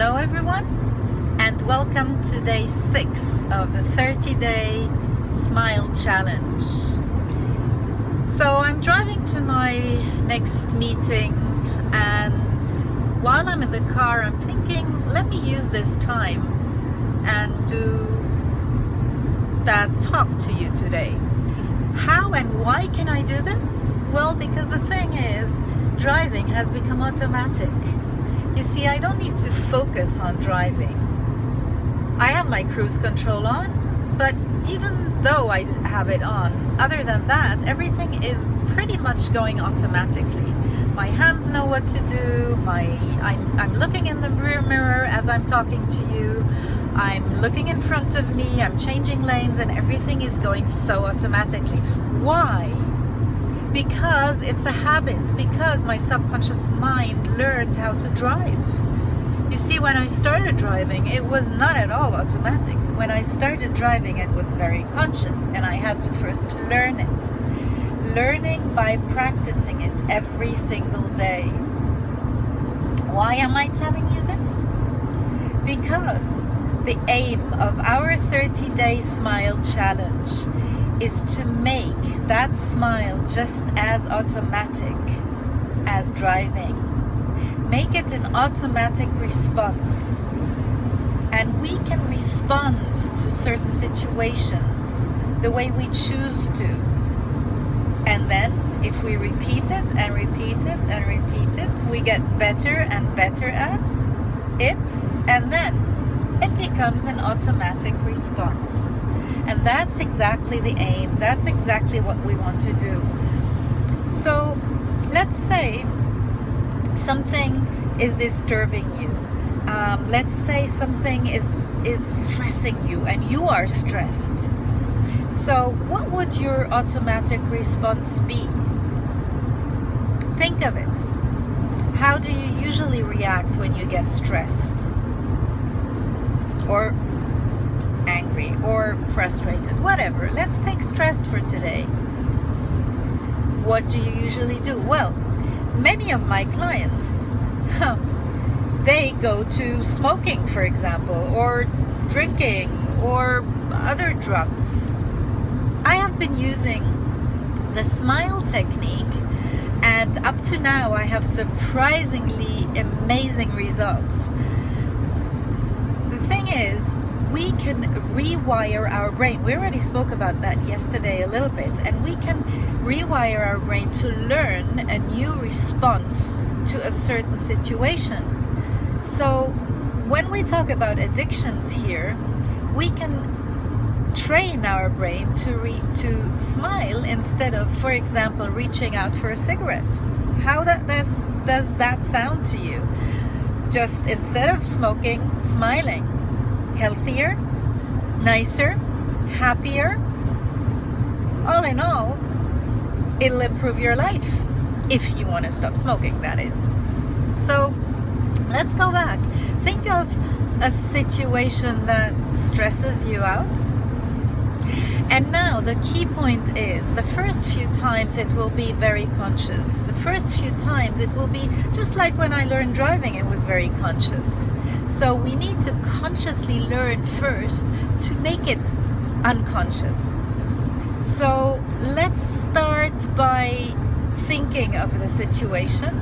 Hello everyone, and welcome to day 6 of the 30-day Smile Challenge. So I'm driving to my next meeting, and while I'm in the car I'm thinking, let me use this time and do that talk to you today. How and why can I do this? Well, because the thing is, driving has become automatic. You see, I don't need to focus on driving. I have my cruise control on, but even though I have it on, other than that, everything is pretty much going automatically. My hands know what to do. I'm looking in the rear mirror as I'm talking to you. I'm looking in front of me. I'm changing lanes, and everything is going so automatically. Why? Because it's a habit, because my subconscious mind learned how to drive. You see, when I started driving, it was not at all automatic. When I started driving, it was very conscious, and I had to first learn it. Learning by practicing it every single day. Why am I telling you this? Because the aim of our 30-day Smile Challenge is to make that smile just as automatic as driving. Make it an automatic response. And we can respond to certain situations the way we choose to. And then if we repeat it and repeat it and repeat it, we get better and better at it. And then it becomes an automatic response. And that's exactly the aim. That's exactly what we want to do. So let's say something is disturbing you. Let's say something is stressing you and you are stressed. So what would your automatic response be? Think of it. How do you usually react when you get stressed? Or angry or frustrated, whatever. Let's take stressed for today. What do you usually do? Well, many of my clients, they go to smoking, for example, or drinking, or other drugs. I have been using the smile technique, and up to now I have surprisingly amazing results. The thing is, we can rewire our brain. We already spoke about that yesterday a little bit, and we can rewire our brain to learn a new response to a certain situation. So when we talk about addictions here, we can train our brain to smile instead of, for example, reaching out for a cigarette. How does that sound to you? Just instead of smoking, smiling. Healthier, nicer, happier. All in all, it'll improve your life if you want to stop smoking, that is. So let's go back. Think of a situation that stresses you out. And now the key point is, the first few times it will be very conscious. The first few times it will be just like when I learned driving, it was very conscious. So we need to consciously learn first to make it unconscious. So let's start by thinking of the situation,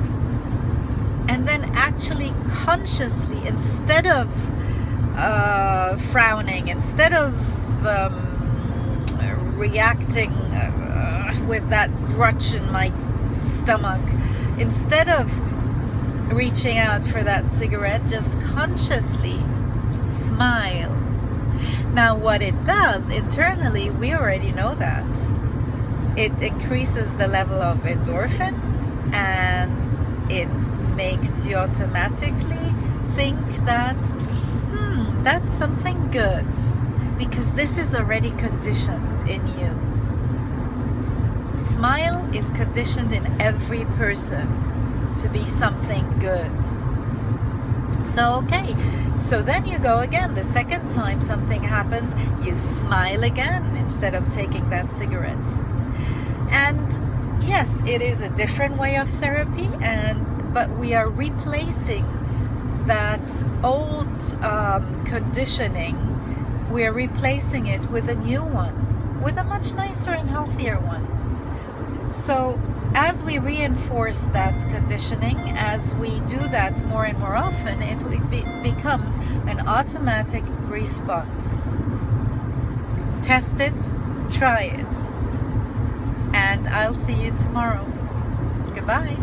and then actually consciously, instead of frowning, instead of reacting with that grudge in my stomach, instead of reaching out for that cigarette, just consciously smile. Now what it does internally, we already know that. It increases the level of endorphins, and it makes you automatically think that, that's something good, because this is already conditioned in you. Smile is conditioned in every person to be something good. So okay, so then you go again. The second time something happens, you smile again instead of taking that cigarette. And yes, it is a different way of therapy, but we are replacing that old conditioning, we're replacing it with a new one, with a much nicer and healthier one. So as we reinforce that conditioning, as we do that more and more often, it becomes an automatic response. Test it, try it, and I'll see you tomorrow. Goodbye.